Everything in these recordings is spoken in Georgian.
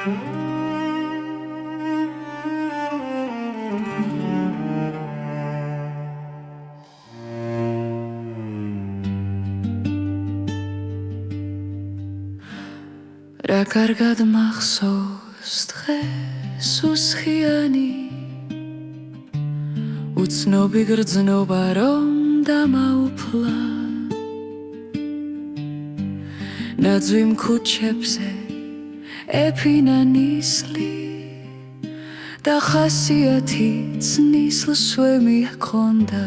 რა კარგად მახსოვს დღეს უსხიანი უცნობი გრძნობა რომ დამაუფლა ნაძვიმ ქუჩებზე ეფინა ნისლი და ხასიათიც ნისლს ვემიჰქონდა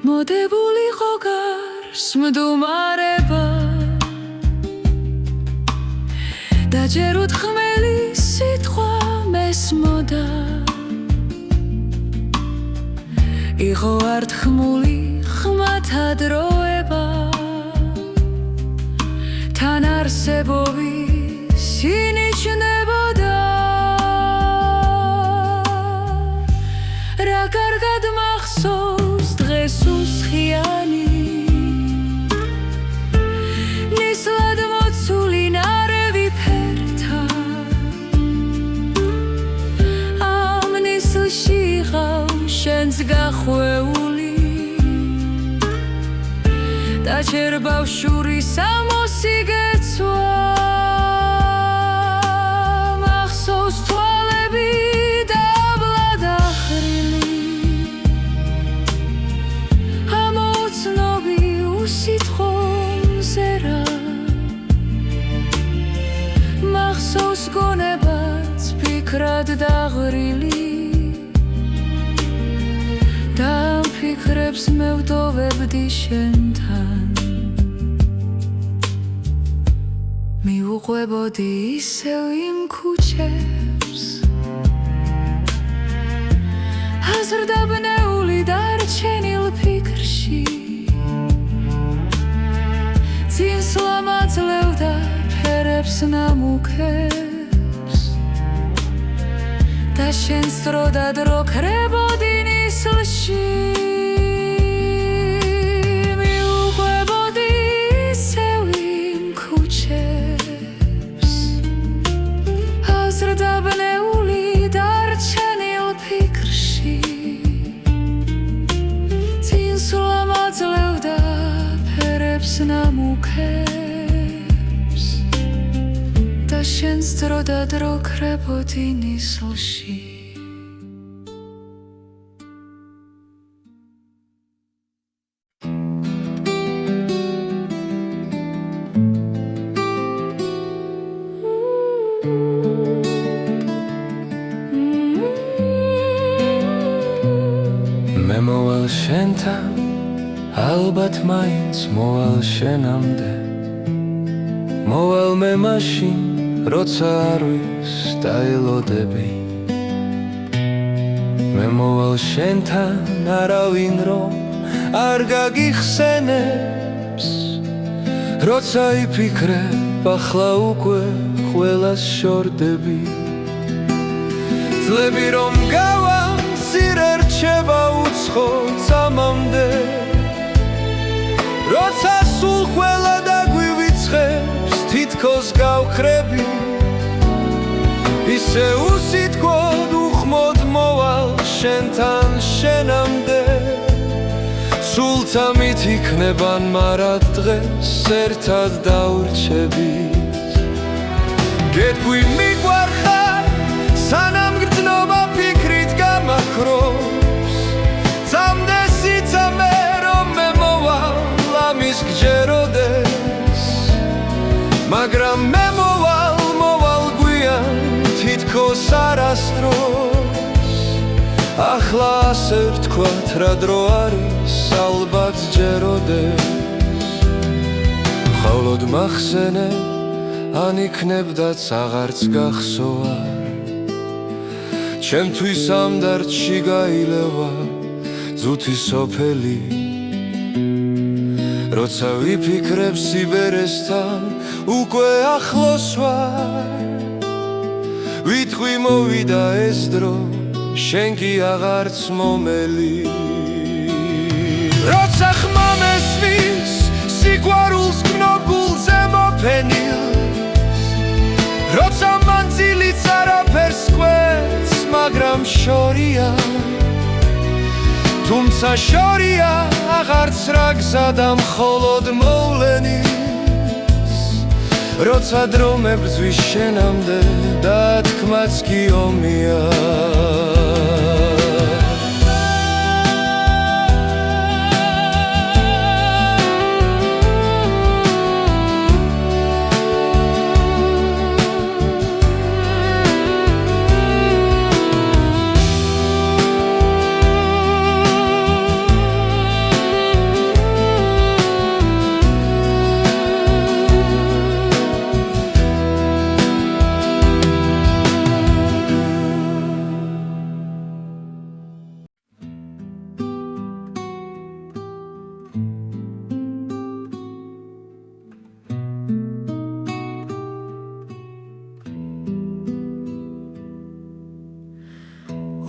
მოდებული ყოგარს მდუმარება და ჯერ უთქმელი სიტყვა მესმოდა იყო ართქმული ხმათა დროება თან არსებობის ინიშნებოდა რა კარგად მახსოვს დღეს უსხიანი ნისლად მოცული ნარევი ფერთა ამ ნისლში იყავ შენს გახვეული და ჯერ ბავშვურის ამოსიგეცვა მახსოვს თვალები დაბლა დახრილი ამოცნობი უსიტყვო მზერა მახსოვს გონებაც ფიქრად დაღრილი და ფიქრებს მევტოვებდი შენთან მიუყვებოდი ისევ იმ ქუჩებს აზრდაბნეული დარჩენილ ფიქრში წინსვლა მაძლევდა ფერებს ნამუქებს და შენს დრო და დრო ქრებოდი ნისლში მიუყვებოდი ისევ იმ ქუჩებს აზრდაბნეული დარჩენილ ფიქრში წინსვლა მაძლევდა ფერებს ნამუქებს და შენს დრო და დრო ქრებოდი ნისლში მე მოვალ შენთან ალბათ მაინც მოვალ შენამდე მოვალ მე მაშინ როცა არ ვის დაელოდები მე მოვალ შენთან არავინ რომ არ გაგიხსენებს როცა იფიქრებ ახლა უკვე ყველას შორდები ძლები რომ გავამ მცირე რჩება უცხო წამამდე როცა სულ ყველა დაგვივიწყებს თითქოს გავხრები ისე უსიტყვოდ უხმოდ მოვალ შენთან შენამდე სულთა მით იქნებან მარა დღეს ერთად დავრჩებით გეტყვი მიგვარხარ სანამ გრძნობა ფიქრით გამაქრობს წამდე სიცამე რომ მე მოვალ ამის გჯეროდეს მაგრამ მე მოვალ გვიან თითქოს არასდროს ახლა ასე ვთქვათ რა დრო არის ალბათ ჯეროდეს მხოლოდ მახსენებ ან იქნებდაც აღარც გახსოვა ჩემთვის ამ დარდში გაილევა ძუთი სოფელი როცა ვიფიქრებ სიბერესთან უკვე ახლოს ვარ ვიტყვი მოვიდა ეს დრო შენ კი აღარც მომელი როცა ხმა მესმის სიყვარულს გნობულზე მოფენილ თუმცა შორია აღარც რა გზადა მხოლოდ მოვლენის როცა დრო მებრძვის შენამდე და თქმაც კი ომია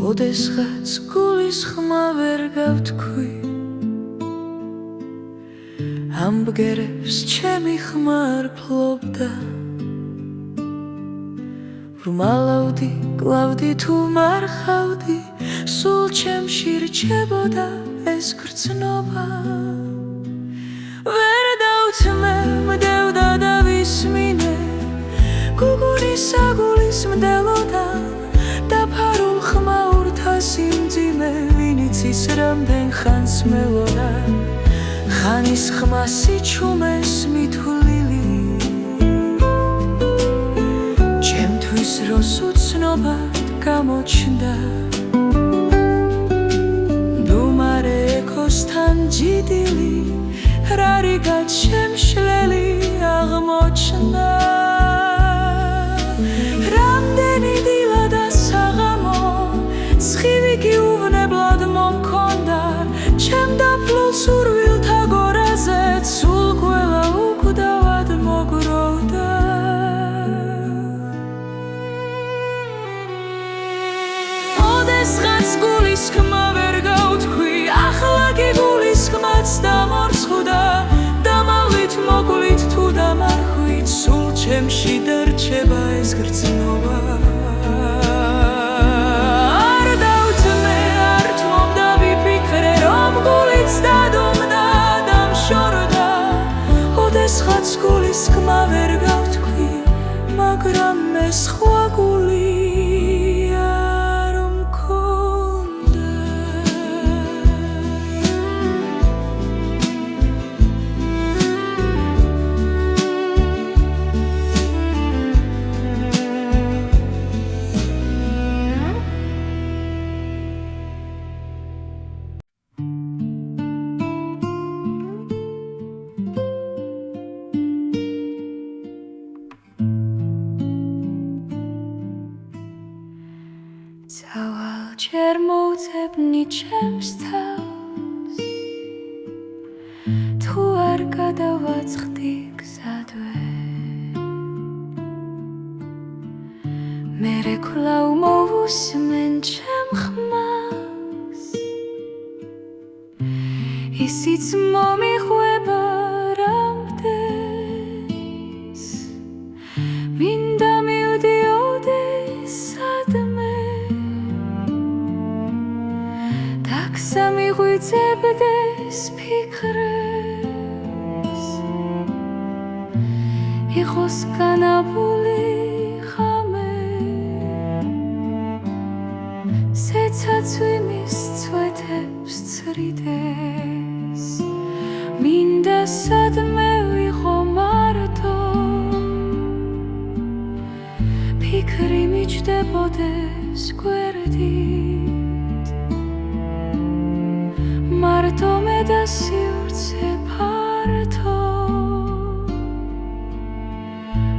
ოდესღაც გულის ხმა ვერ გავთქვი ამ ბგერებს ჩემი ხმა არ ფლობდა ბრმალავდი, კლავდი თუ მარხავდი სულ ჩემში რჩებოდა ეს გრძნობა ვერ დავთმე, მდევდა და ვისმინე გუგურის აგულის მდელოდან დაფარულ ხმაურთა სიმძიმე ვინიცის რამდენ ხანს მელოდა ხანის ხმა სიჩუმეს მითვლილი ჩემთვის როს უცნობად გამოჩნდა დუმარე ეკოსთან ჯიდილი რა რიგად შემშლელი აღმოჩნდა რამდენი დილა და საღამო სხივი გიუვნებლად მომქონდა ჩემ დაფლულ სურვილთა გორაზე სულ ყველა უკვდავად მოგროვდა ოდესღაც გულის ხმა ვერ გავთქვი ახლა კი გულის ხმაც დამორცხდა დამავლით მოგვით თუ დამარხვით სულ ჩემში დარჩება ეს გრძნობა არ დავთმე არ თმობდა ვიფიქრე რომ გულიც დადუმდა დამშორდა ოდესღაც გულის ხმა ვერ გავთქვი მაგრამ ეს სხვა გული Zawal czер მოვწებნი ჩემს თავს თუ არ გადავაწყდი გზადვე მერე კვლავ მოვუსმენ ჩემ ხმას ისიც მომიხვება რამდენს მინდა მივდიოდეს სადმე სამიღვიძებდეს ფიქრებს იყოს განაბული ხამე სეცაცვიმის წვეთებს ცრიდეს მინდა სადმე ვიყო მარტო ფიქრი მიჯდებოდეს გვერდით მარტო მე და სივრცე ფართო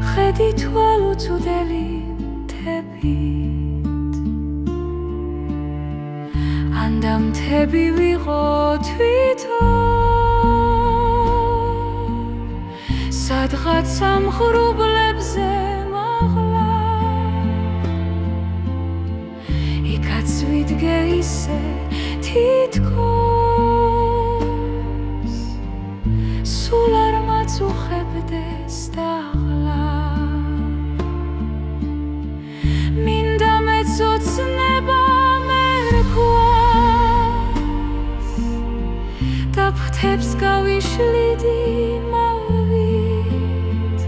ხედი თვალუწუდელი მთებით ან დამთები ვიყო თვითონ სადღაც ამ ღრუბლებზე მაღლა იქაც ვიდგე ისე თითქოს სულ არ მაწუხებდეს დაღლა მინდა მეცოცნება მერქვას კალთებს გავიშლიდი მალვით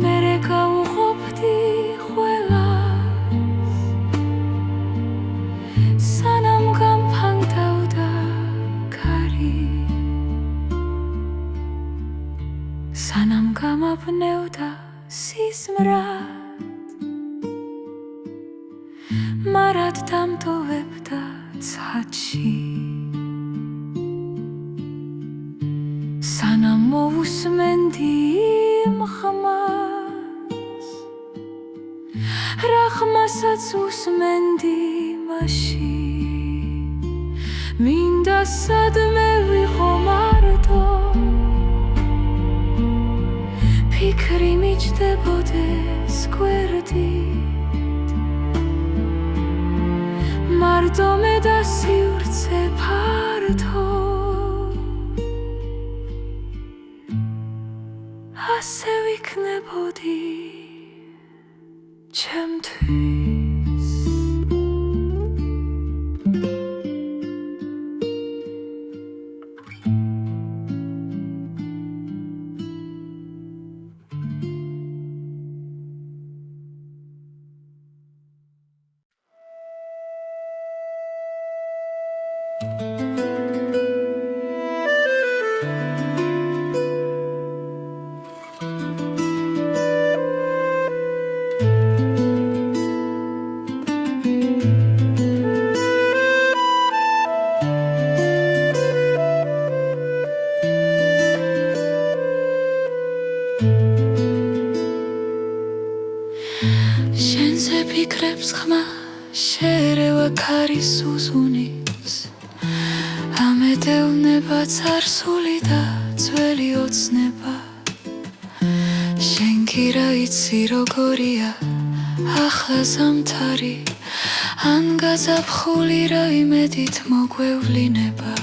მერე გავუყოფდი ყველას სანამ გამფანტავდა კარი სანამ გამაბნევდა სიზმრად მარად დამტოვებდა ცჰაჩი სანამ მოусმენდი იმ ხმას რა ხმასაც უსმენდი მაშინ მინდა სადმე ვიყო მარტო ფიქრი მიჯდებოდეს გვერდით მარტო მე და სივრცე ფართო ასე ვიქნებოდი ჩემთვის შენზე ფიქრებს ხმა შერევა ქარის უზუნის ამედევნება წარსული და ძველი ოცნება შენ კი რა იცი როგორია ახლა ზამთარი ან გაზაფხული რა იმედით მოგვევლინება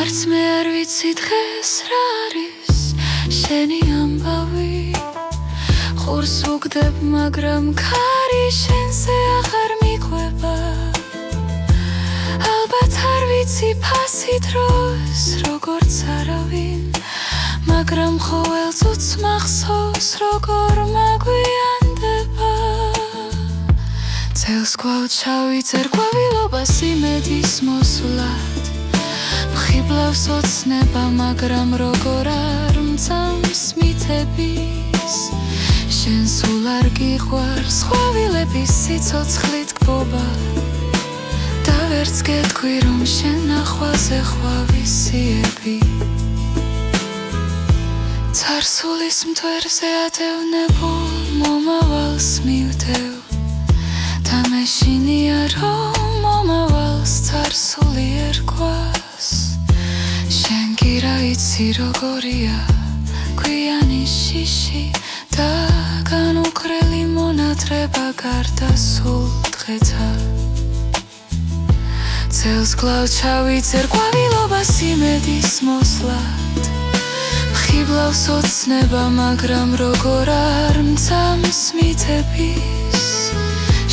არც მე არ ვიცი დღეს რა არის შენი ამბავი ხურს უგდებ მაგრამ ქარი შენზე აღარ მიყვება ალბათ არ ვიცი ფასი დროს როგორც არავინ მაგრამ ყოველ წუთს მახსოვს როგორ მაგვიანდება წელს კვლავ ჩავიწერ ყვავილობას იმედის მოსვლად მხიბლავს ოცნება მაგრამ როგორ არ მძამს მითების შენ სულ არ გიყვარს ყვავილების სიცოცხლით გბობა და ვერც გეტყვი რომ შენ ნახვაზე ხვავისიები წარსულის მტვერზე ადევნებულ მომავალს მივდევ და მეშინია რომ მომავალს წარსული ერქვას შენ კი რა იცი როგორია გვიანი შიში და განუხრელი მონათრება გარდა სულ დღეთა წელს კვლავ ჩავიწერ ყვავილობას იმედის მოსვლად მხიბლავს ოცნება მაგრამ როგორ არ მძამს მითების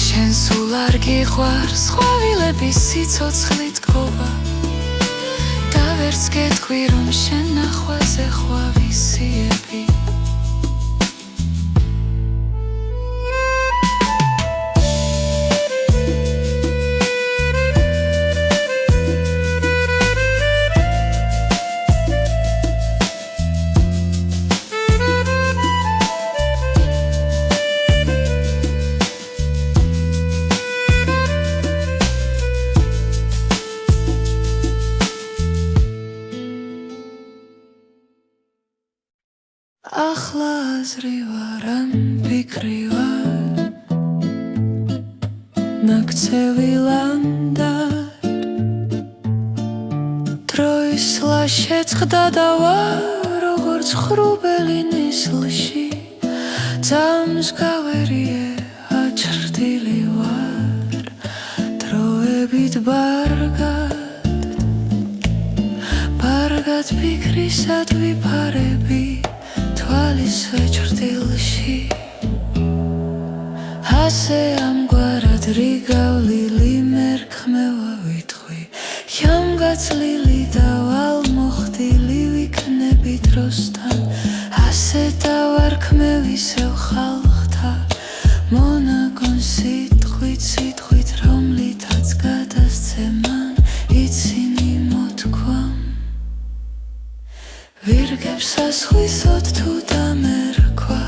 შენ სულ არ გიყვარს ყვავილების სიცოცხლით გბობა და ვერც გეტყვი რომ შენ ნახვაზე ხვავისიები ახლა აზრი ვარ ან ფიქრი ვარ ნაქცევი ლანდარ დროის ლაშეწყდა და ვარ როგორც ხრუბელი ნისლში ძამს გავერიე აჩრდილი ვარ დროებით ბარგად ფიქრისად ვიფარები თვალის ვეჭრდილში ასე ამგვარად რიგავლილი მერქმევა ვიტყვი გაწლილი და ვალმოხდილი ვიქნები დროსთან ასე დავარქმევ ისევ ხალხთა მონაგონ სიტყვით რომლითაც გადასცემან იცინი მოთქვამ ვირგებს ასხვისოთ თუ დამერქვა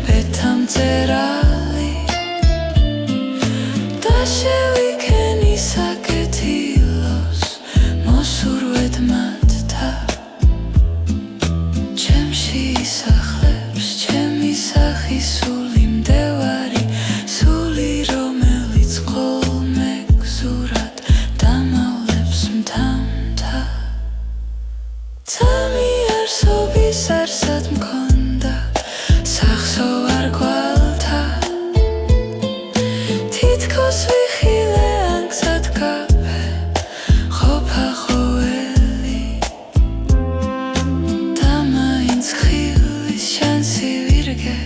ბეთამწერალი და შევიქენი საკეთილოს მოსურვეთ მათთა ჩემში ისახლებს ჩემი სახი სული მდევარი სული რომელიც ხოლმე გზურად დამავლებს მთა თამი არსობის არსად მქონდა სახსო არ გვალთა თითქოს ვიხილე ან გზად გაფე ყოფა ხოველი და მაინც ხილის შანსი ვირგე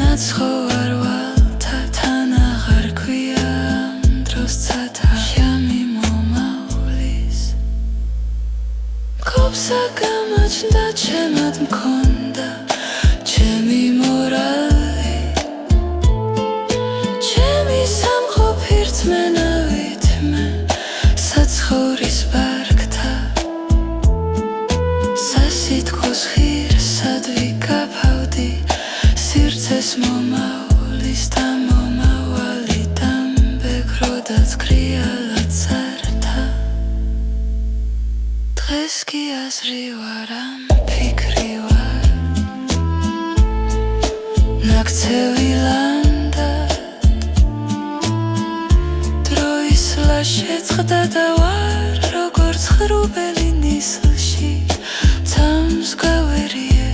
ნაცხო არ ვალთა თან აღარ ქვია ამ დროს ცათა შამი მომავლის მკობსა გამაჩნდა ჩემად მქონდა ჩემი მორალი ჩემი სამყოფი რწმენა ვითმე საცხოვრის ბარგთა სასიტყვოს ღირსად ვიკაფავდი სივრცეს მომავლის და მომავალი დამბექროდაც ქრიალად წართა დღეს კი აზრი ვარ ამ ფიქრი ვარ ნაქცევი ლანდად დროის ლაშეწყდა და ვარ როგორც ხრუბელი ნისლში თამს გავერიე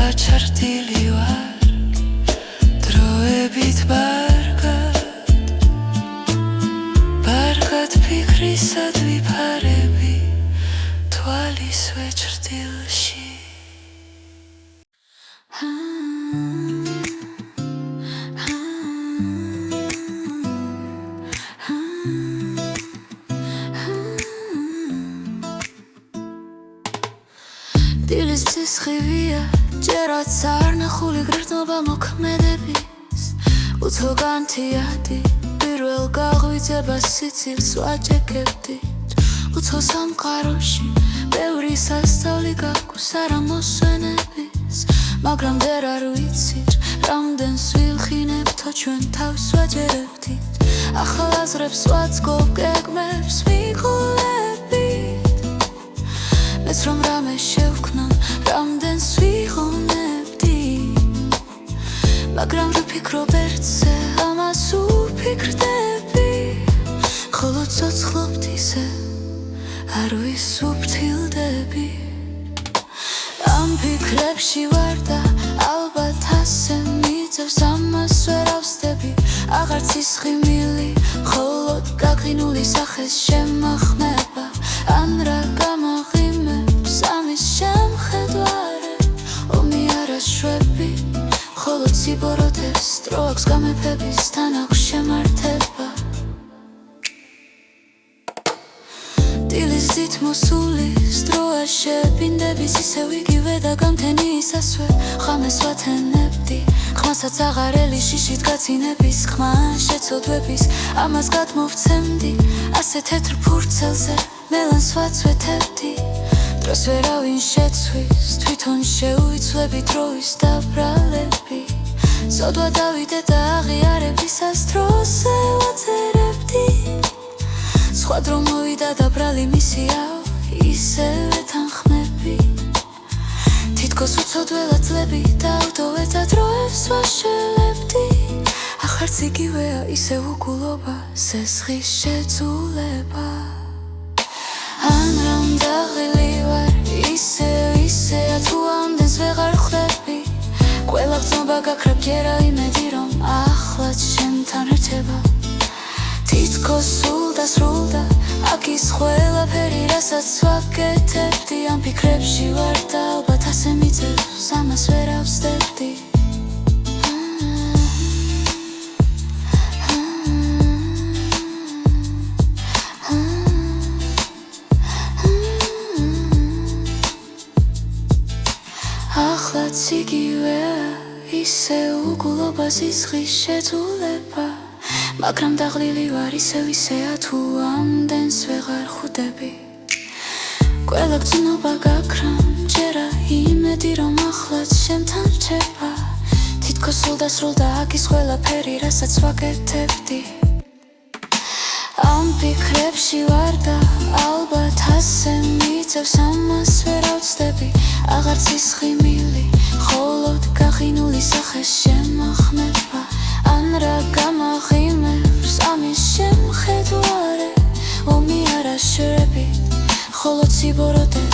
აჩარდილი ვარ დროებით ბარგად ფიქრისად ვიფარები თვალის ვეჭრდილში დილის ცისხივია ჯერაც არ ნახული გრძნობა მოქმედების უცხო განთიადი პირველ გაღვიძებას სიცილს ვაჭექებდით უცხო სამყაროში ბევრი სასწაული გაქვს არა მოსვენების მაგრამ დერ არ ვიცით რამდენს ვილხინებთო ჩვენ თავს ვაჯერებდით ახალ აზრებს ვაწყობ გეგმებს მიყოლებით მეც რომ რამე შევქმნამ რამდენს ვიღონებდი მაგრამ ვიფიქრობ ერთზე ამას უფიქრდები ხოლო ცოცხლობთ ისე არ ვისუფრთხილდები ამ ფიქრებში ვარ და ალბათ ასე მიწევს ამას ვერ ავსდები აღარც ის ხიმილი მხოლოდ გაგყინული სახეს შემახმება ან რა გამაღიმებს ამის შემხედვარებ ომი არა შვები მხოლოდ სიბოროტეს დრო აქვს გამეფების თან აქვს შემართება დილის ძით მოსულის დროა შეპინდების ისევ იგივე და გამთენი ისასვე ხამეს ვათენებდი ხმასაც აღარელი შიშით გაცინების ხმა შეცოდვების ამას გადმოვცემდი ასე თეთრ ფურცელზე მელანს ვაცვეთებდი დროს ვერავინ შეცვის თვითონ შეუიცვლები დროის დაბრალები სოდვა დავიდე და აღიარებისას დროზე ვაწერებდი სხვა დრო მოვიდა და ბრალი მისიაო ისევე თანხმები თითქოს უცოდველად წლები და ავდოვეთა დროებს ვაშელებდი ახარც იგივეა ისევ უგულობა სესხის შეძულება ან რამ დაღილი ვარ ისეა თუ ამდენს ვეღარ ხვდები ყველა გრძნობა გაქრებ ჯერა იმედი რომ ახლაც შენთან რჩება თითქოს სრულდა აქ ის ყველაფერი რასაც ვაკეთებდი ამ ფიქრებში ვარ და ალბათ ასე მიწევს ამას ვერ ავსდებდი იგივეა ისე უგულობას ისღის შეძულება მაგრამ დაღლილი ვარ ისევ-ისეა თუ ამდენს ვეღარ ხვდები ყველა გრძნობა გაქრამ ჯერა იმედი რომ ახლაც შემთან რჩება თითქოს სრულდა აქის ყველაფერი რასაც ვაკეთებდი ამ ფიქრებში ვარ და ალბათ ასე მიწევს ამას ვერ ავწდები აღარც ისხი მილი მხოლოდ გაღინული სახე შემახმება ან რა გამაღიმებს ამის შემხედვარე ომი არა შრებით ხოლო ციბოროდე